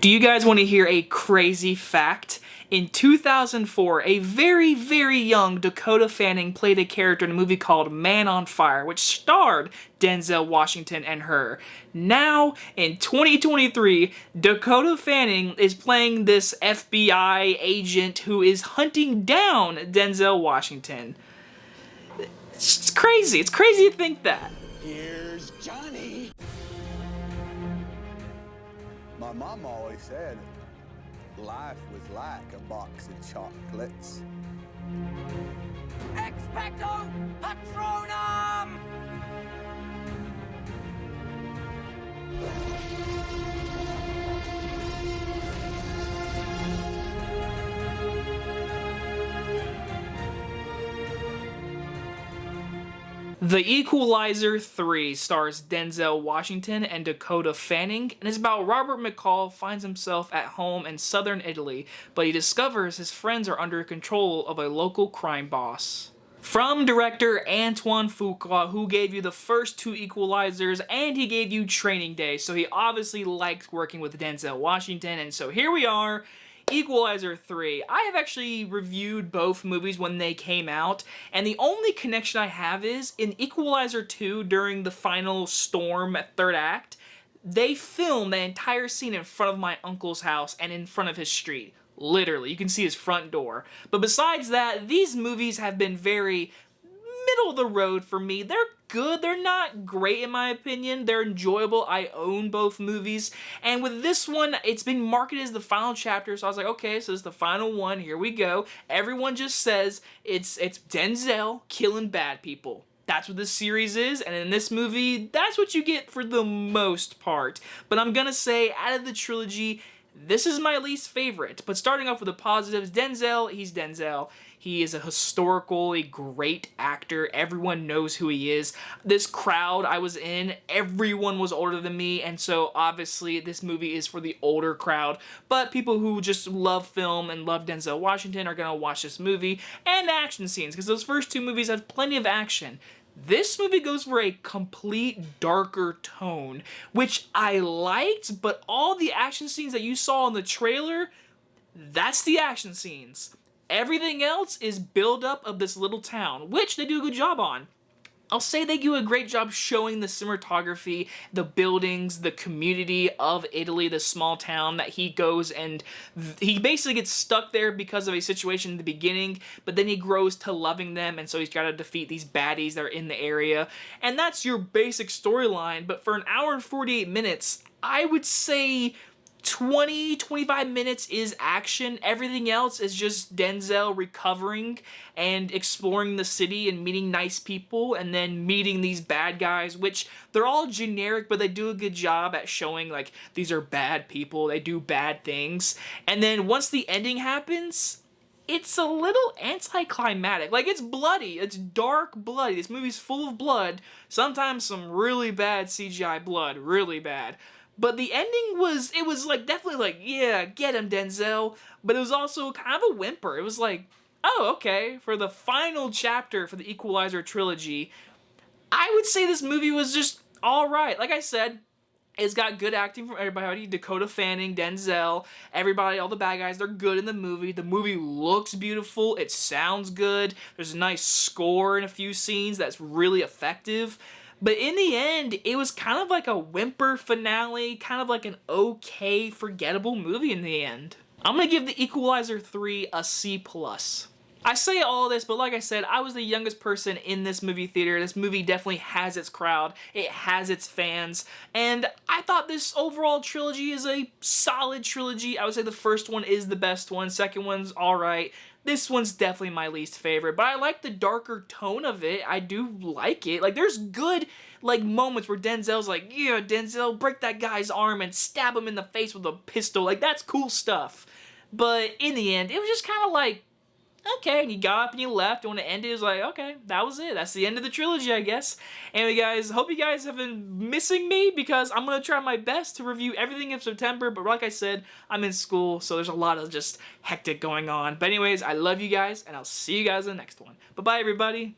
Do you guys want to hear a crazy fact? In 2004, a very, very young Dakota Fanning played a character in a movie called Man on Fire, which starred Denzel Washington and her. Now, in 2023, Dakota Fanning is playing this FBI agent who is hunting down Denzel Washington. It's crazy. It's crazy to think that. Here's Johnny. My mom always said life was like a box of chocolates. Expecto Patronum! The Equalizer 3 stars Denzel Washington and Dakota Fanning, and is about Robert McCall finds himself at home in southern Italy, but he discovers his friends are under control of a local crime boss. From director Antoine Fuqua, who gave you the first two Equalizers, and he gave you Training Day, so he obviously likes working with Denzel Washington, and so here we are, Equalizer 3. I have actually reviewed both movies when they came out, and the only connection I have is, in Equalizer 2, during the final storm at third act, they filmed the entire scene in front of my uncle's house and in front of his street. Literally, you can see his front door. But besides that, these movies have been very middle of the road for me. They're good. They're not great in my opinion. They're enjoyable. I own both movies. And with this one, it's been marketed as the final chapter. So I was like, okay, so it's the final one. Here we go. Everyone just says it's Denzel killing bad people. That's what this series is, and in this movie, that's what you get for the most part. But I'm gonna say, out of the trilogy, this is my least favorite. But starting off with the positives, Denzel, he's Denzel. He is a historically great actor. Everyone knows who he is. This crowd I was in, everyone was older than me, and so obviously this movie is for the older crowd. But people who just love film and love Denzel Washington are gonna watch this movie, and action scenes, because those first two movies have plenty of action. This movie goes for a complete darker tone, which I liked, but all the action scenes that you saw in the trailer, that's the action scenes. Everything else is build-up of this little town, which they do a good job on. I'll say they do a great job showing the cinematography, the buildings, the community of Italy, the small town that he goes and he basically gets stuck there because of a situation in the beginning, but then he grows to loving them, and so he's got to defeat these baddies that are in the area. And that's your basic storyline, but for an hour and 48 minutes, I would say 20-25 minutes is action. Everything else is just Denzel recovering and exploring the city and meeting nice people and then meeting these bad guys, which they're all generic, but they do a good job at showing like these are bad people, they do bad things. And then once the ending happens, it's a little anticlimactic. Like, it's bloody. It's dark bloody. This movie's full of blood. Sometimes some really bad CGI blood. Really bad. But the ending was, it was like, definitely like, yeah, get him, Denzel. But it was also kind of a whimper. It was like, oh, okay, for the final chapter for the Equalizer trilogy, I would say this movie was just alright. Like I said, it's got good acting from everybody. Dakota Fanning, Denzel, everybody, all the bad guys, they're good in the movie. The movie looks beautiful. It sounds good. There's a nice score in a few scenes that's really effective. But in the end, it was kind of like a whimper finale, kind of like an okay, forgettable movie in the end. I'm going to give the Equalizer 3 a C+. I say all of this, but like I said, I was the youngest person in this movie theater. This movie definitely has its crowd. It has its fans. And I thought this overall trilogy is a solid trilogy. I would say the first one is the best one. Second one's alright. This one's definitely my least favorite, but I like the darker tone of it. I do like it. Like, there's good, like, moments where Denzel's like, yeah, Denzel, break that guy's arm and stab him in the face with a pistol. Like, that's cool stuff. But in the end, it was just kind of like, okay, and you got up and you left, and when it ended, it was like, okay, that was it. That's the end of the trilogy, I guess. Anyway, guys, hope you guys have been missing me, because I'm going to try my best to review everything in September, but like I said, I'm in school, so there's a lot of just hectic going on. But anyways, I love you guys, and I'll see you guys in the next one. Bye-bye, everybody.